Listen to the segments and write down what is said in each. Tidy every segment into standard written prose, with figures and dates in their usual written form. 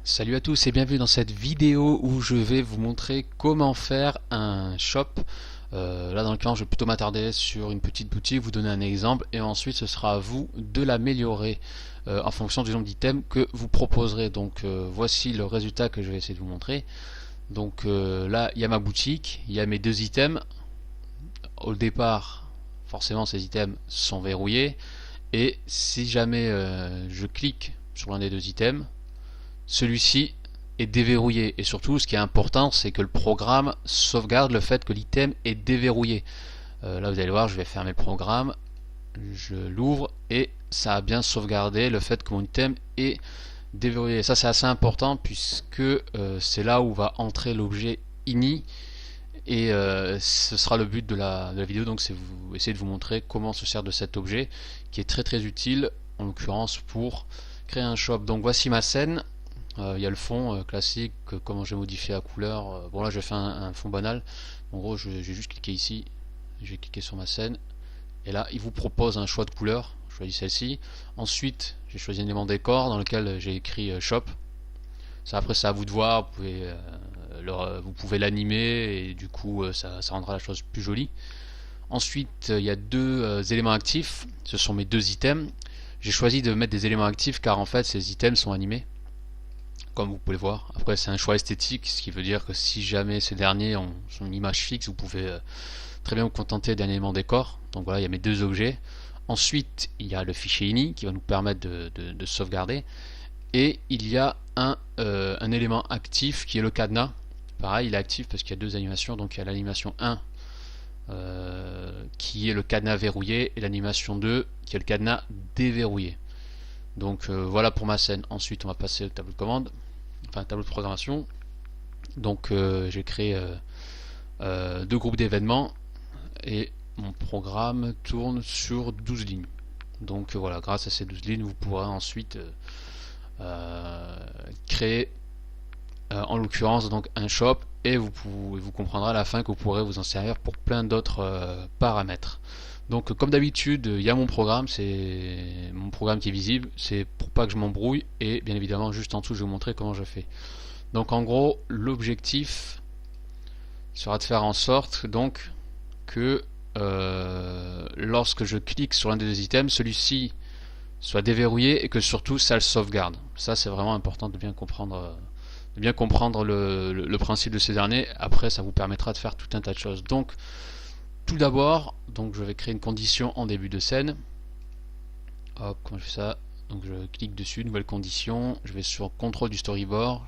Salut à tous et bienvenue dans cette vidéo où je vais vous montrer comment faire un shop. Là dans le cas je vais plutôt m'attarder sur une petite boutique, vous donner un exemple et ensuite ce sera à vous de l'améliorer en fonction du nombre d'items que vous proposerez. Donc voici le résultat que je vais essayer de vous montrer. Donc là il y a ma boutique, il y a mes deux items. Au départ forcément ces items sont verrouillés et si jamais je clique sur l'un des deux items, celui-ci est déverrouillé. Et surtout, ce qui est important, c'est que le programme sauvegarde le fait que l'item est déverrouillé. Là, vous allez voir, je vais fermer le programme, je l'ouvre et ça a bien sauvegardé le fait que mon item est déverrouillé. Ça, c'est assez important puisque c'est là où va entrer l'objet ini. Et ce sera le but de la vidéo, donc c'est vous essayer de vous montrer comment se sert de cet objet qui est très utile en l'occurrence pour créer un shop. Donc voici ma scène. Il y a le fond classique, comment j'ai modifié la couleur. Bon là j'ai fait un fond banal. En gros j'ai juste cliqué ici, j'ai cliqué sur ma scène et là il vous propose un choix de couleur. Je choisis celle-ci. Ensuite j'ai choisi un élément décor dans lequel j'ai écrit shop. Ça après c'est à vous de voir, vous pouvez l'animer et du coup ça rendra la chose plus jolie. Ensuite il y a deux éléments actifs, ce sont mes deux items. J'ai choisi de mettre des éléments actifs car en fait ces items sont animés comme vous pouvez le voir. Après c'est un choix esthétique, ce qui veut dire que si jamais ces derniers sont une image fixe, vous pouvez très bien vous contenter d'un élément décor. Donc voilà, il y a mes deux objets. Ensuite il y a le fichier ini qui va nous permettre de sauvegarder. Et il y a un élément actif qui est le cadenas. Pareil, il est actif parce qu'il y a deux animations. Donc il y a l'animation 1 qui est le cadenas verrouillé et l'animation 2 qui est le cadenas déverrouillé. Donc voilà pour ma scène. Ensuite on va passer au tableau de commande, enfin tableau de programmation. Donc j'ai créé deux groupes d'événements et mon programme tourne sur 12 lignes. Donc voilà, grâce à ces 12 lignes vous pourrez ensuite créer en l'occurrence donc un shop et vous comprendrez à la fin que vous pourrez vous en servir pour plein d'autres paramètres. Donc comme d'habitude il y a mon programme, c'est mon programme qui est visible, c'est pour pas que je m'embrouille et bien évidemment juste en dessous je vais vous montrer comment je fais. Donc en gros l'objectif sera de faire en sorte donc que lorsque je clique sur l'un des deux items, celui-ci soit déverrouillé et que surtout ça le sauvegarde. Ça c'est vraiment important de bien comprendre le principe de ces derniers. Après ça vous permettra de faire tout un tas de choses. Donc tout d'abord, donc je vais créer une condition en début de scène. Hop, comment je fais ça? Donc je clique dessus, nouvelle condition, je vais sur contrôle du storyboard,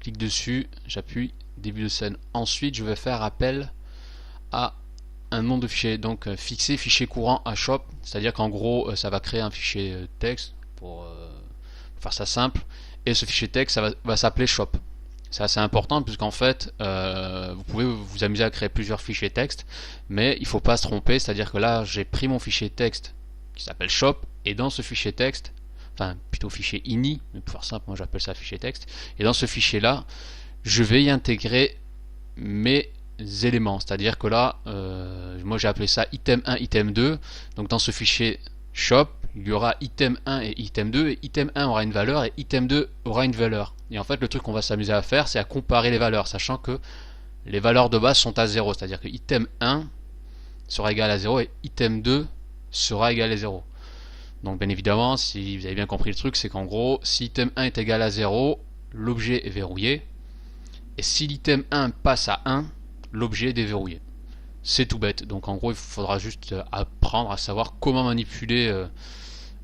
clique dessus, j'appuie, début de scène. Ensuite je vais faire appel à un nom de fichier, donc fixer fichier courant à shop, c'est-à-dire qu'en gros ça va créer un fichier texte pour faire ça simple, et ce fichier texte ça va s'appeler shop. C'est assez important puisqu'en fait vous pouvez vous amuser à créer plusieurs fichiers texte, mais il ne faut pas se tromper, c'est-à-dire que là j'ai pris mon fichier texte qui s'appelle shop et dans ce fichier texte, enfin plutôt fichier ini, mais pour faire simple moi j'appelle ça fichier texte, et dans ce fichier là je vais y intégrer mes éléments, c'est-à-dire que là moi j'ai appelé ça item 1, item 2, donc dans ce fichier shop il y aura item 1 et item 2 et item 1 aura une valeur et item 2 aura une valeur. Et en fait le truc qu'on va s'amuser à faire c'est à comparer les valeurs, sachant que les valeurs de base sont à 0, c'est à dire que item 1 sera égal à 0 et item 2 sera égal à 0. Donc bien évidemment si vous avez bien compris le truc, c'est qu'en gros si item 1 est égal à 0, l'objet est verrouillé, et si l'item 1 passe à 1, l'objet est déverrouillé. C'est tout bête, donc en gros il faudra juste apprendre à savoir comment manipuler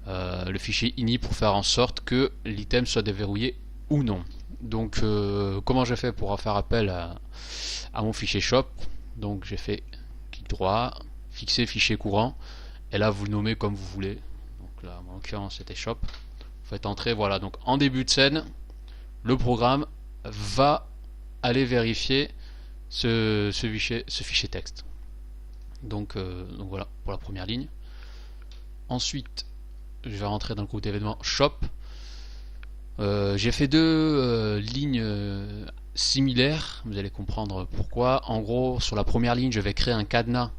le fichier ini pour faire en sorte que l'item soit déverrouillé ou non. Donc comment j'ai fait pour faire appel à mon fichier shop? Donc j'ai fait clic droit, fixer fichier courant, et là vous le nommez comme vous voulez. Donc là en l'occurrence c'était shop. Vous faites entrer, voilà, donc en début de scène le programme va aller vérifier ce fichier texte. Donc voilà pour la première ligne. Ensuite je vais rentrer dans le groupe d'événements shop. J'ai fait deux lignes similaires, vous allez comprendre pourquoi. En gros sur la première ligne je vais créer un cadenas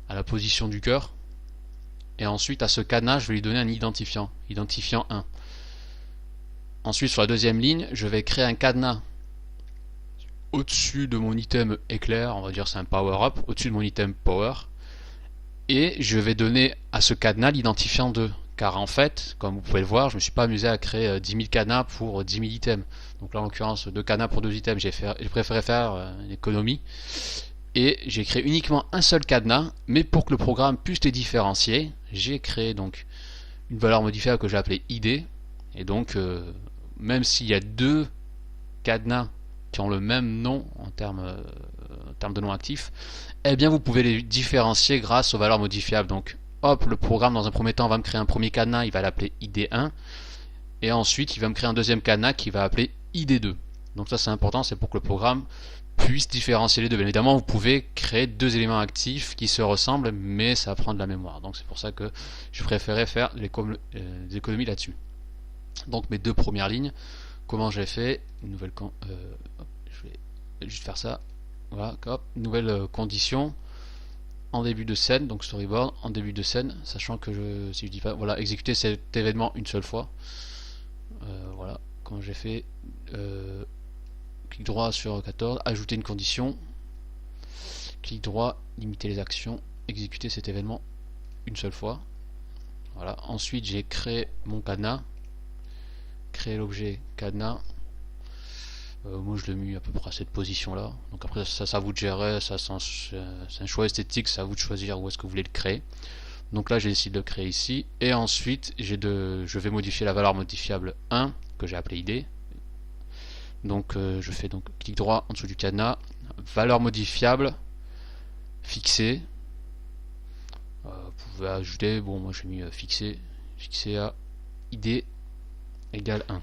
à la position du cœur, et ensuite à ce cadenas je vais lui donner un identifiant 1. Ensuite, sur la deuxième ligne, je vais créer un cadenas au-dessus de mon item éclair, on va dire c'est un power up, au-dessus de mon item power, et je vais donner à ce cadenas l'identifiant 2. Car en fait, comme vous pouvez le voir, je ne me suis pas amusé à créer 10 000 cadenas pour 10 000 items. Donc là, en l'occurrence, 2 cadenas pour 2 items, j'ai préféré faire une économie. Et j'ai créé uniquement un seul cadenas, mais pour que le programme puisse les différencier, j'ai créé donc une valeur modifiable que j'ai appelée ID. Et donc, même s'il y a 2 cadenas qui ont le même nom en termes de nom actif, eh bien vous pouvez les différencier grâce aux valeurs modifiables. Donc hop, le programme dans un premier temps va me créer un premier cadenas, il va l'appeler ID1, et ensuite il va me créer un deuxième cadenas qui va appeler ID2. Donc ça c'est important, c'est pour que le programme puisse différencier les deux. Bien évidemment, vous pouvez créer 2 éléments actifs qui se ressemblent, mais ça prend de la mémoire. Donc c'est pour ça que je préférais faire des économies là-dessus. Donc mes 2 premières lignes, comment j'ai fait une nouvelle je vais juste faire ça. Voilà, hop, nouvelle condition en début de scène, donc storyboard en début de scène, sachant que si je dis pas, voilà, exécuter cet événement une seule fois. Voilà, comment j'ai fait. Clic droit sur 14, ajouter une condition. Clic droit, limiter les actions, exécuter cet événement une seule fois. Voilà. Ensuite, j'ai créé mon cadenas, créer l'objet cadenas. Moi je l'ai mis à peu près à cette position là, donc après ça vous de gérer, ça c'est un choix esthétique, c'est à vous de choisir où est-ce que vous voulez le créer. Donc là j'ai décidé de le créer ici, et ensuite je vais modifier la valeur modifiable 1 que j'ai appelée ID. Donc je fais donc clic droit en dessous du cadenas, valeur modifiable fixée. Vous pouvez ajouter, bon moi j'ai mis fixé à ID égale 1.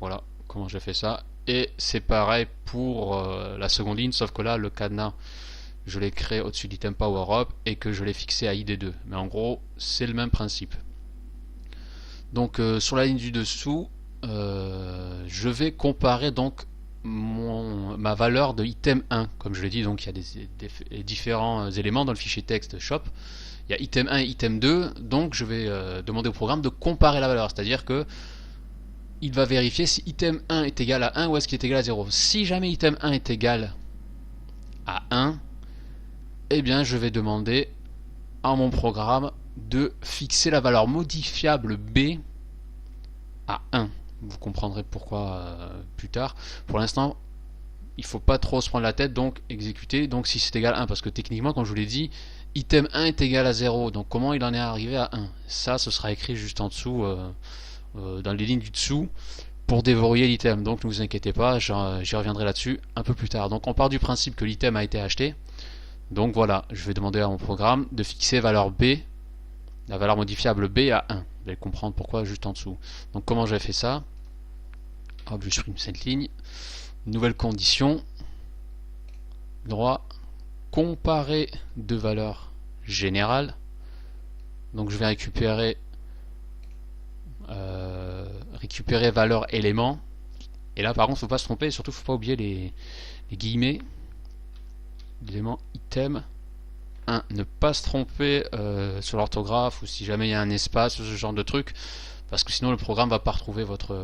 Voilà comment j'ai fait ça. Et c'est pareil pour la seconde ligne, sauf que là le cadenas je l'ai créé au-dessus d'item power up et que je l'ai fixé à ID2. Mais en gros c'est le même principe. Donc sur la ligne du dessous, je vais comparer donc ma valeur de item 1. Comme je l'ai dit, donc il y a des différents éléments dans le fichier texte shop. Il y a item 1 et item 2, donc je vais demander au programme de comparer la valeur, c'est-à-dire que il va vérifier si item 1 est égal à 1 ou est-ce qu'il est égal à 0. Si jamais item 1 est égal à 1, eh bien je vais demander à mon programme de fixer la valeur modifiable B à 1. Vous comprendrez pourquoi plus tard. Pour l'instant, il ne faut pas trop se prendre la tête, donc exécuter, donc si c'est égal à 1, parce que techniquement, comme je vous l'ai dit, item 1 est égal à 0, donc comment il en est arrivé à 1? Ça, ce sera écrit juste en dessous, dans les lignes du dessous, pour déverrouiller l'item. Donc ne vous inquiétez pas, j'y reviendrai là-dessus un peu plus tard. Donc on part du principe que l'item a été acheté. Donc voilà, je vais demander à mon programme de fixer valeur B, la valeur modifiable B à 1. Vous allez comprendre pourquoi juste en dessous. Donc comment j'ai fait ça? Hop, je supprime cette ligne. Nouvelle condition. Droit. Comparer deux valeurs générales. Donc je vais récupérer valeur élément. Et là par contre, il ne faut pas se tromper, surtout il ne faut pas oublier les guillemets. L'élément item 1. Ne pas se tromper sur l'orthographe ou si jamais il y a un espace, ce genre de truc. Parce que sinon le programme va pas retrouver votre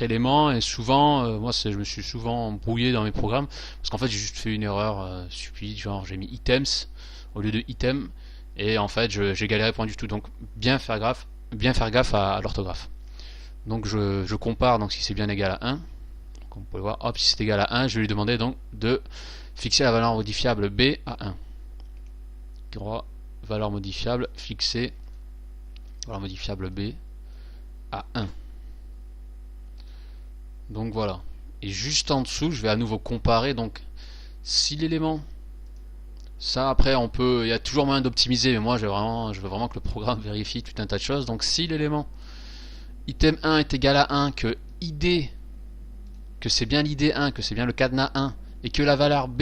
élément, et souvent moi je me suis souvent embrouillé dans mes programmes parce qu'en fait j'ai juste fait une erreur stupide, genre j'ai mis items au lieu de item, et en fait j'ai galéré point du tout. Donc bien faire gaffe à l'orthographe. Donc je compare, donc si c'est bien égal à 1, comme vous pouvez voir, hop, si c'est égal à 1, je vais lui demander donc de fixer la valeur modifiable B à 1. Droit, valeur modifiable, fixer valeur modifiable B à 1. Donc voilà. Et juste en dessous, je vais à nouveau comparer. Donc, si l'élément, ça après on peut, il y a toujours moyen d'optimiser, mais moi je veux vraiment que le programme vérifie tout un tas de choses. Donc si l'élément item 1 est égal à 1, que c'est bien l'id 1, que c'est bien le cadenas 1, et que la valeur B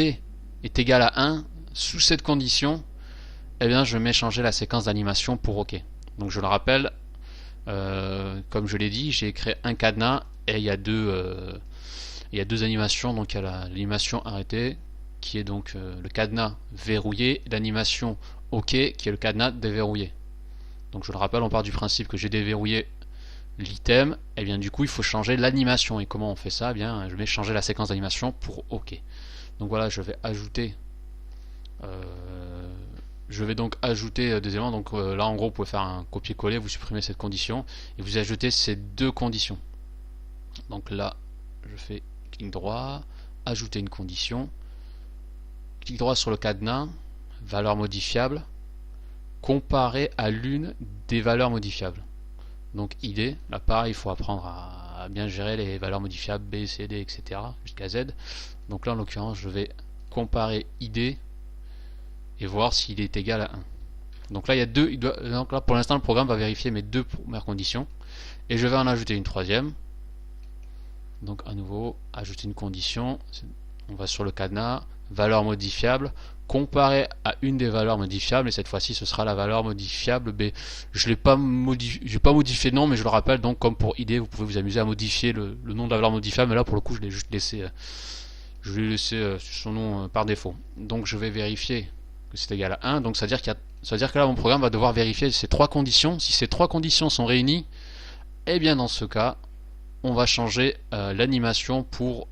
est égale à 1, sous cette condition, eh bien je mets changer la séquence d'animation pour OK. Donc je le rappelle, comme je l'ai dit, j'ai créé un cadenas et il y a deux animations. Donc il y a l'animation arrêtée qui est donc le cadenas verrouillé, l'animation OK qui est le cadenas déverrouillé. Donc je le rappelle, on part du principe que j'ai déverrouillé l'item, et bien du coup il faut changer l'animation. Et comment on fait ça? Eh bien je vais changer la séquence d'animation pour OK. Donc voilà, je vais ajouter des éléments. Donc là en gros vous pouvez faire un copier-coller, vous supprimez cette condition et vous ajoutez ces deux conditions. Donc là je fais clic droit, ajouter une condition, clic droit sur le cadenas, valeur modifiable, comparé à l'une des valeurs modifiables. Donc ID, là pareil, il faut apprendre à bien gérer les valeurs modifiables B, C, D, etc. jusqu'à Z. Donc là en l'occurrence je vais comparer ID et voir s'il est égal à 1. Donc là il y a deux, donc là pour l'instant le programme va vérifier mes deux premières conditions et je vais en ajouter une troisième. Donc à nouveau ajouter une condition, on va sur le cadenas, valeur modifiable, comparé à une des valeurs modifiables, et cette fois-ci ce sera la valeur modifiable B. Je l'ai pas modifié, non, mais je le rappelle, donc comme pour ID vous pouvez vous amuser à modifier le nom de la valeur modifiable, mais là pour le coup je l'ai juste laissé son nom par défaut. Donc je vais vérifier que c'est égal à 1, donc ça veut dire que là mon programme va devoir vérifier ces trois conditions. Si ces trois conditions sont réunies, et bien dans ce cas on va changer l'animation pour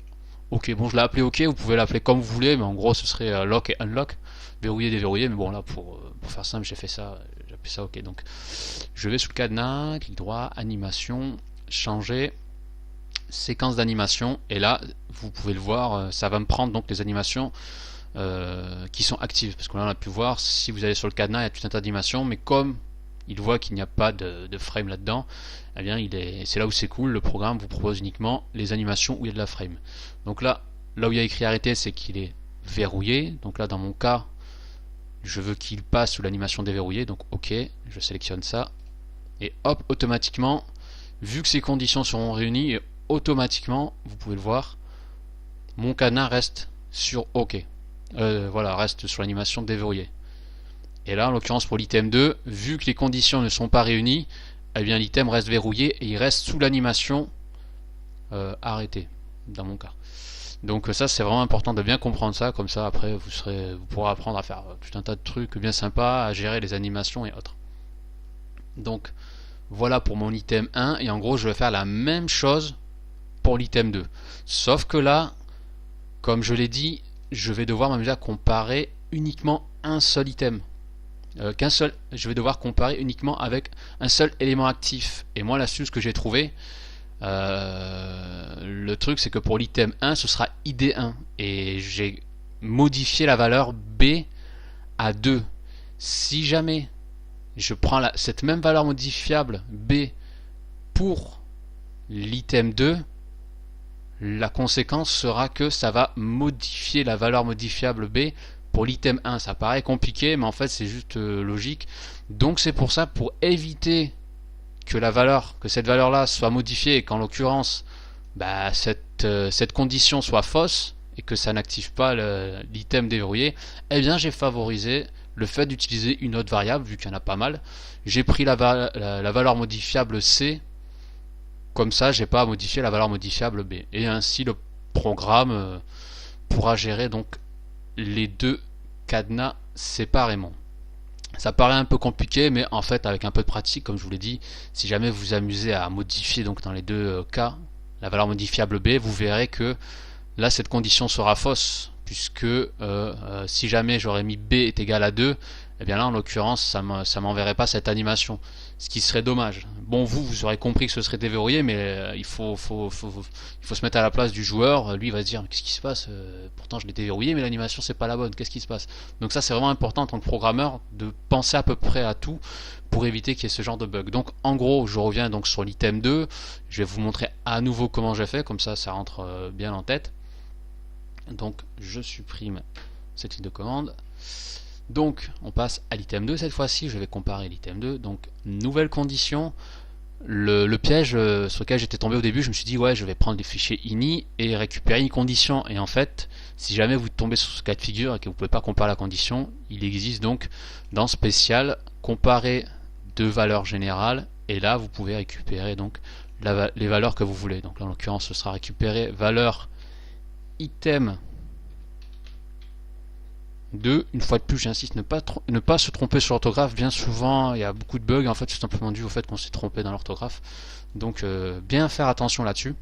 OK. Bon, je l'ai appelé OK, vous pouvez l'appeler comme vous voulez, mais en gros ce serait lock et unlock, verrouiller, déverrouiller, mais bon là pour faire simple j'ai fait ça, j'ai appelé ça OK. Donc je vais sous le cadenas, clic droit, animation, changer, séquence d'animation, et là vous pouvez le voir, ça va me prendre donc les animations qui sont actives, parce que là on a pu voir, si vous allez sur le cadenas il y a tout un tas d'animations, mais comme il voit qu'il n'y a pas de frame là-dedans, eh bien c'est là où c'est cool, le programme vous propose uniquement les animations où il y a de la frame. Donc là où il y a écrit arrêter, c'est qu'il est verrouillé. Donc là dans mon cas je veux qu'il passe sous l'animation déverrouillée, donc OK, je sélectionne ça et hop, automatiquement, vu que ces conditions seront réunies, et automatiquement vous pouvez le voir, mon cadenas reste sur OK, voilà, reste sur l'animation déverrouillée. Et là en l'occurrence pour l'item 2, vu que les conditions ne sont pas réunies, eh bien l'item reste verrouillé et il reste sous l'animation arrêtée dans mon cas. Donc ça c'est vraiment important de bien comprendre ça, comme ça après vous pourrez apprendre à faire tout un tas de trucs bien sympas, à gérer les animations et autres. Donc voilà pour mon item 1, et en gros je vais faire la même chose pour l'item 2. Sauf que là, comme je l'ai dit, je vais devoir m'amuser à comparer uniquement un seul item. Je vais devoir comparer uniquement avec un seul élément actif. Et moi l'astuce que j'ai trouvé, le truc c'est que pour l'item 1 ce sera ID1 et j'ai modifié la valeur B à 2. Si jamais je prends cette même valeur modifiable B pour l'item 2, la conséquence sera que ça va modifier la valeur modifiable B pour l'item 1. Ça paraît compliqué, mais en fait c'est juste logique. Donc c'est pour ça, pour éviter que cette valeur là soit modifiée et qu'en l'occurrence cette condition soit fausse et que ça n'active pas l'item déverrouillé, eh bien j'ai favorisé le fait d'utiliser une autre variable, vu qu'il y en a pas mal. J'ai pris la valeur modifiable C, comme ça j'ai pas à modifier la valeur modifiable B, et ainsi le programme pourra gérer donc les deux cadenas séparément. Ça paraît un peu compliqué, mais en fait avec un peu de pratique, comme je vous l'ai dit, si jamais vous vous amusez à modifier donc dans les deux cas la valeur modifiable B, vous verrez que là cette condition sera fausse, puisque si jamais j'aurais mis B est égal à 2, et bien là en l'occurrence ça m'enverrait pas cette animation, ce qui serait dommage. Bon, vous aurez compris que ce serait déverrouillé, mais il faut se mettre à la place du joueur. Lui il va se dire qu'est-ce qui se passe, pourtant je l'ai déverrouillé mais l'animation c'est pas la bonne, qu'est-ce qui se passe? Donc ça c'est vraiment important en tant que programmeur de penser à peu près à tout pour éviter qu'il y ait ce genre de bug. Donc en gros je reviens donc sur l'item 2, je vais vous montrer à nouveau comment j'ai fait, comme ça rentre bien en tête. Donc je supprime cette ligne de commande. Donc on passe à l'item 2 cette fois-ci, je vais comparer l'item 2. Donc nouvelle condition, le piège sur lequel j'étais tombé au début, je me suis dit ouais je vais prendre les fichiers ini et récupérer une condition, et en fait si jamais vous tombez sur ce cas de figure et que vous ne pouvez pas comparer la condition, il existe donc dans spécial comparer deux valeurs générales, et là vous pouvez récupérer donc les valeurs que vous voulez. Donc là, en l'occurrence ce sera récupérer valeur item 2. Une fois de plus, j'insiste, ne pas se tromper sur l'orthographe. Bien souvent, il y a beaucoup de bugs. En fait, c'est simplement dû au fait qu'on s'est trompé dans l'orthographe. Donc, bien faire attention là-dessus.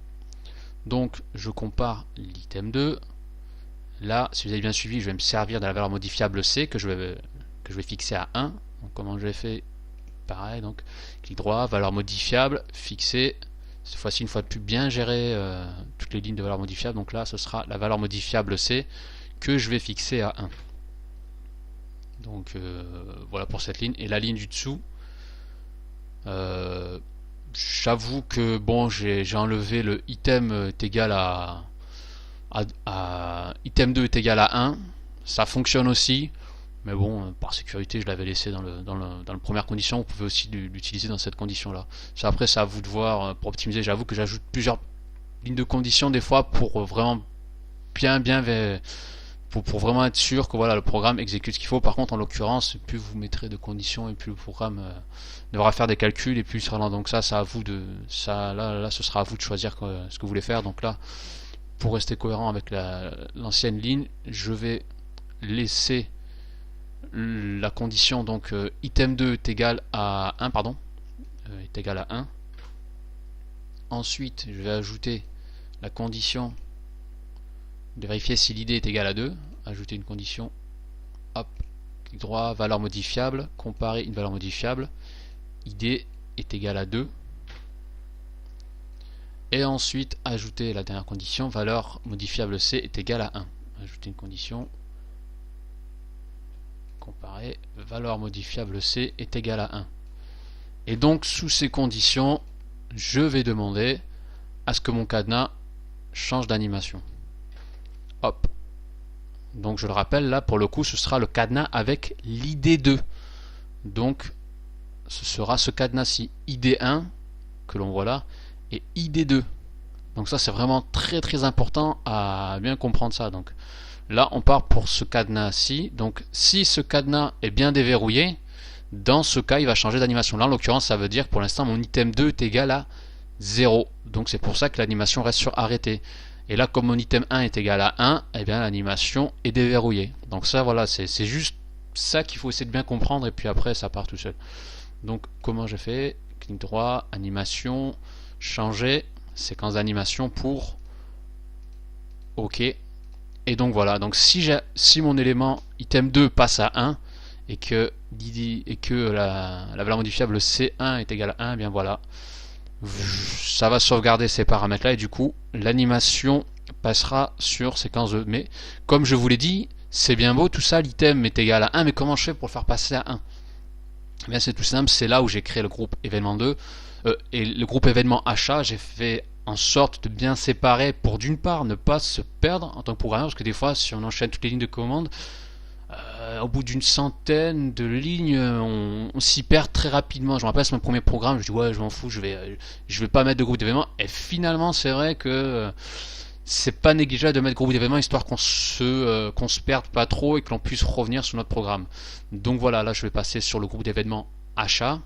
Donc, je compare l'item 2. Là, si vous avez bien suivi, je vais me servir de la valeur modifiable C que je vais fixer à 1. Donc, comment je l'ai fait? Pareil, donc clic droit, valeur modifiable, fixer. Cette fois-ci, une fois de plus, bien gérer toutes les lignes de valeur modifiable. Donc là, ce sera la valeur modifiable C que je vais fixer à 1. Donc voilà pour cette ligne. Et la ligne du dessous, j'avoue que bon, j'ai enlevé le item est égal item 2 est égal à 1. Ça fonctionne aussi. Mais bon, par sécurité, je l'avais laissé dans la première condition. Vous pouvez aussi l'utiliser dans cette condition-là. Après, c'est à vous de voir pour optimiser. J'avoue que j'ajoute plusieurs lignes de conditions des fois pour vraiment pour vraiment être sûr que voilà, le programme exécute ce qu'il faut. Par contre, en l'occurrence, plus vous mettrez de conditions et plus le programme devra faire des calculs et plus il sera lent. Donc ça, c'est à vous là, ce sera à vous de choisir ce que vous voulez faire. Donc là, pour rester cohérent avec l'ancienne ligne, je vais laisser la condition donc item 2 est égal à 1 est égal à 1. Ensuite je vais ajouter la condition de vérifier si l'id est égal à 2, ajouter une condition, hop, clic droit, valeur modifiable, comparer une valeur modifiable, id est égal à 2, et ensuite ajouter la dernière condition, valeur modifiable c est égal à 1, ajouter une condition, comparer, valeur modifiable c est égal à 1. Et donc sous ces conditions, je vais demander à ce que mon cadenas change d'animation. Hop. Donc je le rappelle, là pour le coup ce sera le cadenas avec l'id2. Donc ce sera ce cadenas-ci, id1 que l'on voit là, et id2. Donc ça c'est vraiment très très important à bien comprendre ça. Donc là on part pour ce cadenas-ci. Donc si ce cadenas est bien déverrouillé, dans ce cas il va changer d'animation. Là en l'occurrence ça veut dire que pour l'instant mon item 2 est égal à 0. Donc c'est pour ça que l'animation reste sur arrêté. Et là comme mon item 1 est égal à 1, eh bien l'animation est déverrouillée. Donc ça voilà, c'est juste ça qu'il faut essayer de bien comprendre et puis après ça part tout seul. Donc comment je fais? Clic droit, animation, changer, séquence d'animation pour OK. Et donc voilà, donc si mon élément item 2 passe à 1 et que la valeur modifiable C1 est égale à 1, eh bien voilà, ça va sauvegarder ces paramètres là et du coup l'animation passera sur séquence 2. Mais comme je vous l'ai dit, c'est bien beau tout ça, l'item est égal à 1, mais comment je fais pour le faire passer à 1? Eh bien c'est tout simple, c'est là où j'ai créé le groupe événement 2 et le groupe événement achat. J'ai fait en sorte de bien séparer pour d'une part ne pas se perdre en tant que programmeur, parce que des fois si on enchaîne toutes les lignes de commande, au bout d'une centaine de lignes, on s'y perd très rapidement. Je me rappelle, c'est mon premier programme, je dis ouais je m'en fous, je vais pas mettre de groupe d'événements, et finalement c'est vrai que c'est pas négligeable de mettre groupe d'événements histoire qu'on se perde pas trop et que l'on puisse revenir sur notre programme. Donc voilà, là je vais passer sur le groupe d'événements achat,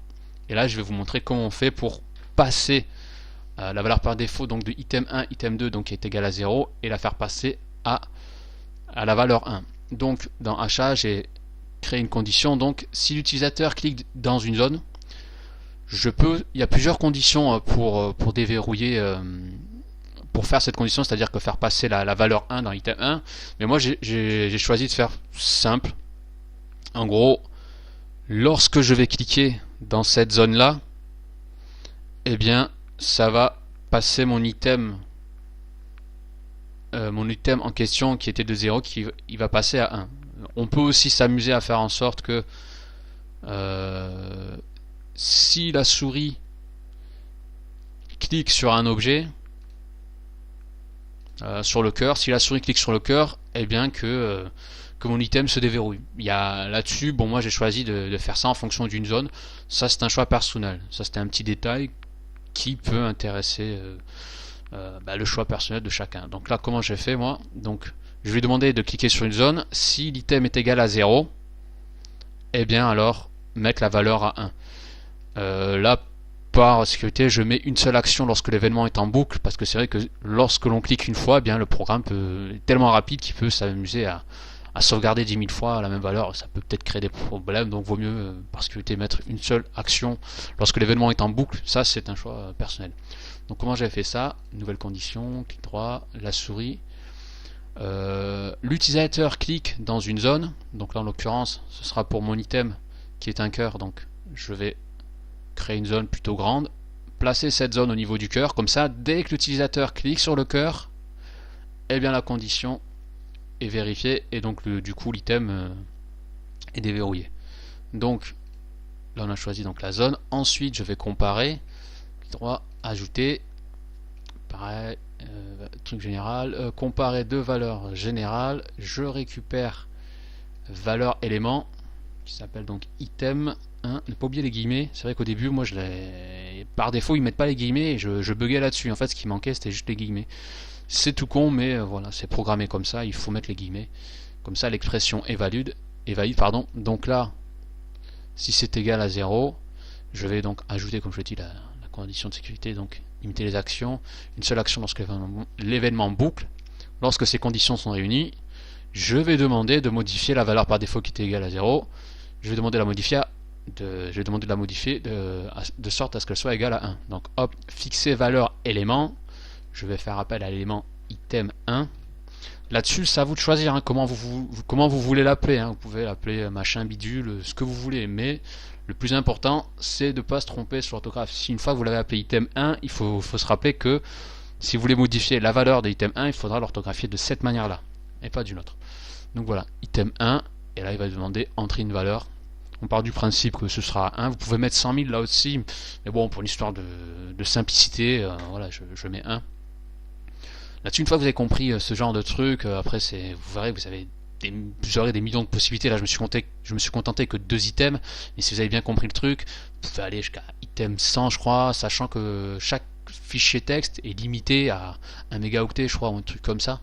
et là je vais vous montrer comment on fait pour passer la valeur par défaut donc de item 1, item 2 donc qui est égal à 0 et la faire passer à la valeur 1. Donc dans achat, j'ai créé une condition. Donc si l'utilisateur clique dans une zone, il y a plusieurs conditions pour déverrouiller, pour faire cette condition, c'est-à-dire que faire passer la valeur 1 dans l'item 1. Mais moi j'ai choisi de faire simple. En gros, lorsque je vais cliquer dans cette zone-là, eh bien ça va passer mon item en question qui était de 0, il va passer à 1. On peut aussi s'amuser à faire en sorte que si la souris clique sur un objet, sur le cœur, si la souris clique sur le cœur, eh bien que mon item se déverrouille. Il y a là-dessus, bon moi j'ai choisi de faire ça en fonction d'une zone. Ça c'est un choix personnel. Ça c'était un petit détail qui peut intéresser le choix personnel de chacun. Donc là comment j'ai fait moi? Donc je lui ai demandé de cliquer sur une zone. Si l'item est égal à 0, eh bien alors mettre la valeur à 1. Là par sécurité je mets une seule action lorsque l'événement est en boucle, parce que c'est vrai que lorsque l'on clique une fois, eh bien le programme est tellement rapide qu'il peut s'amuser à sauvegarder 10 000 fois la même valeur, ça peut peut-être créer des problèmes, donc vaut mieux par sécurité mettre une seule action lorsque l'événement est en boucle. Ça, c'est un choix personnel. Donc comment j'avais fait ça? Nouvelle condition, clic droit, la souris. L'utilisateur clique dans une zone, donc là en l'occurrence ce sera pour mon item qui est un cœur, donc je vais créer une zone plutôt grande, placer cette zone au niveau du cœur, comme ça dès que l'utilisateur clique sur le cœur, eh bien la condition est vérifiée et donc du coup l'item est déverrouillé. Donc là on a choisi donc la zone, ensuite je vais comparer, clic droit, ajouter, pareil, truc général, comparer deux valeurs générales, je récupère valeur élément qui s'appelle donc item 1, ne pas oublier les guillemets, c'est vrai qu'au début moi par défaut ils mettent pas les guillemets et je buguais là-dessus, en fait ce qui manquait c'était juste les guillemets, c'est tout con mais voilà, c'est programmé comme ça, il faut mettre les guillemets, comme ça l'expression est valide, pardon. Donc là si c'est égal à 0, je vais donc ajouter comme je l'ai dit la condition de sécurité, donc limiter les actions, une seule action lorsque l'événement boucle. Lorsque ces conditions sont réunies, je vais demander de modifier la valeur par défaut qui était égale à 0. Je vais demander de la modifier de sorte à ce qu'elle soit égale à 1. Donc hop, fixer valeur élément, je vais faire appel à l'élément item 1. Là-dessus, c'est à vous de choisir hein, comment vous voulez l'appeler. Hein. Vous pouvez l'appeler machin bidule, ce que vous voulez, mais le plus important, c'est de ne pas se tromper sur l'orthographe. Si une fois que vous l'avez appelé item 1, il faut se rappeler que si vous voulez modifier la valeur de item 1, il faudra l'orthographier de cette manière-là, et pas d'une autre. Donc voilà, item 1, et là il va demander entrer une valeur. On part du principe que ce sera 1, vous pouvez mettre 100 000 là aussi, mais bon, pour une histoire de simplicité, voilà, je mets 1. Là-dessus, une fois que vous avez compris ce genre de truc, après vous verrez que vous aurez des millions de possibilités. Là, je me suis contenté que 2 items, mais si vous avez bien compris le truc, vous pouvez aller jusqu'à item 100, je crois, sachant que chaque fichier texte est limité à 1 mégaoctet, je crois, ou un truc comme ça.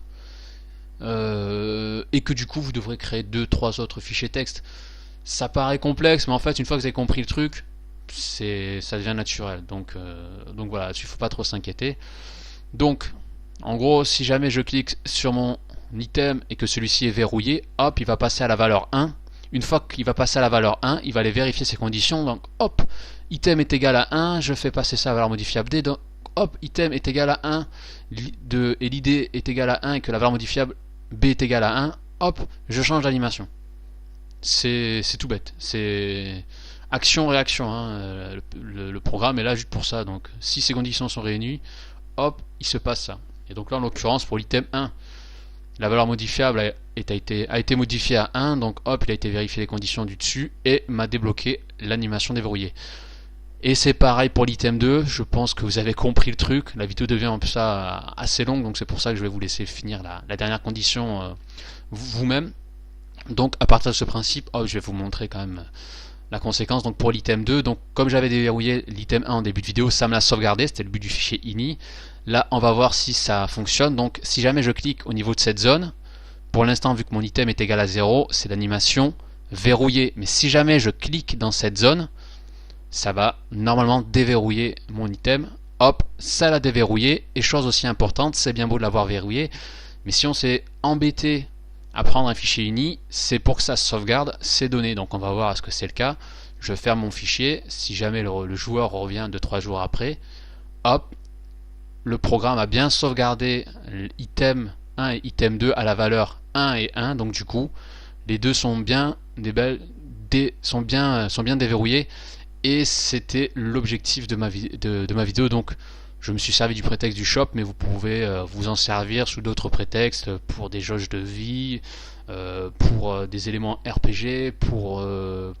Et que du coup, vous devrez créer 2-3 autres fichiers texte. Ça paraît complexe, mais en fait, une fois que vous avez compris le truc, ça devient naturel. Donc voilà, là-dessus, il ne faut pas trop s'inquiéter. Donc, en gros, si jamais je clique sur mon item et que celui-ci est verrouillé, hop, il va passer à la valeur 1. Une fois qu'il va passer à la valeur 1, il va aller vérifier ses conditions. Donc, hop, item est égal à 1, je fais passer ça à valeur modifiable D. Donc, hop, item est égal à 1 et l'id est égal à 1 et que la valeur modifiable B est égale à 1. Hop, je change d'animation. C'est tout bête. C'est action-réaction. Hein. Le programme est là juste pour ça. Donc, si ces conditions sont réunies, hop, il se passe ça. Et donc là, en l'occurrence, pour l'item 1, la valeur modifiable a été modifiée à 1, donc hop, il a été vérifié les conditions du dessus et m'a débloqué l'animation déverrouillée. Et c'est pareil pour l'item 2, je pense que vous avez compris le truc, la vidéo devient un peu ça assez longue, donc c'est pour ça que je vais vous laisser finir la dernière condition vous-même. Donc à partir de ce principe, hop, je vais vous montrer quand même la conséquence. Donc pour l'item 2, donc comme j'avais déverrouillé l'item 1 en début de vidéo, ça me l'a sauvegardé, c'était le but du fichier ini. Là on va voir si ça fonctionne. Donc si jamais je clique au niveau de cette zone, pour l'instant vu que mon item est égal à 0, c'est l'animation verrouillée. Mais si jamais je clique dans cette zone, ça va normalement déverrouiller mon item. Hop, ça l'a déverrouillé. Et chose aussi importante, c'est bien beau de l'avoir verrouillé, mais si on s'est embêté à prendre un fichier ini, c'est pour que ça sauvegarde ces données. Donc on va voir est-ce que c'est le cas. Je ferme mon fichier. Si jamais le joueur revient 2-3 jours après, hop, le programme a bien sauvegardé item 1 et item 2 à la valeur 1 et 1. Donc du coup, les deux sont bien déverrouillés. Et c'était l'objectif de ma vidéo. Donc je me suis servi du prétexte du shop, mais vous pouvez vous en servir sous d'autres prétextes, pour des jauges de vie, pour des éléments RPG, pour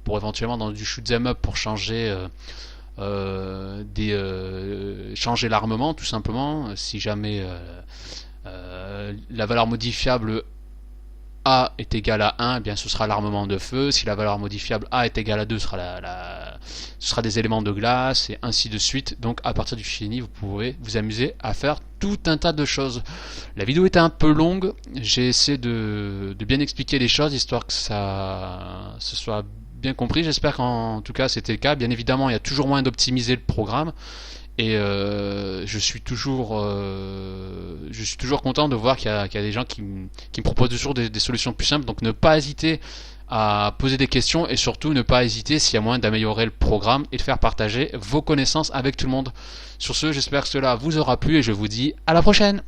éventuellement dans du shoot'em up pour changer changer l'armement tout simplement. Si jamais la valeur modifiable A est égale à 1, eh bien ce sera l'armement de feu. Si la valeur modifiable A est égale à 2, ce sera des éléments de glace, et ainsi de suite. Donc à partir du fichier ini, vous pouvez vous amuser à faire tout un tas de choses. La vidéo était un peu longue, j'ai essayé de bien expliquer les choses, histoire que ça se soit bien compris. J'espère qu'en tout cas c'était le cas. Bien évidemment, il y a toujours moyen d'optimiser le programme. Et je suis toujours content de voir qu'il y a des gens qui me proposent toujours des solutions plus simples. Donc ne pas hésiter à poser des questions et surtout ne pas hésiter s'il y a moyen d'améliorer le programme et de faire partager vos connaissances avec tout le monde. Sur ce, j'espère que cela vous aura plu et je vous dis à la prochaine.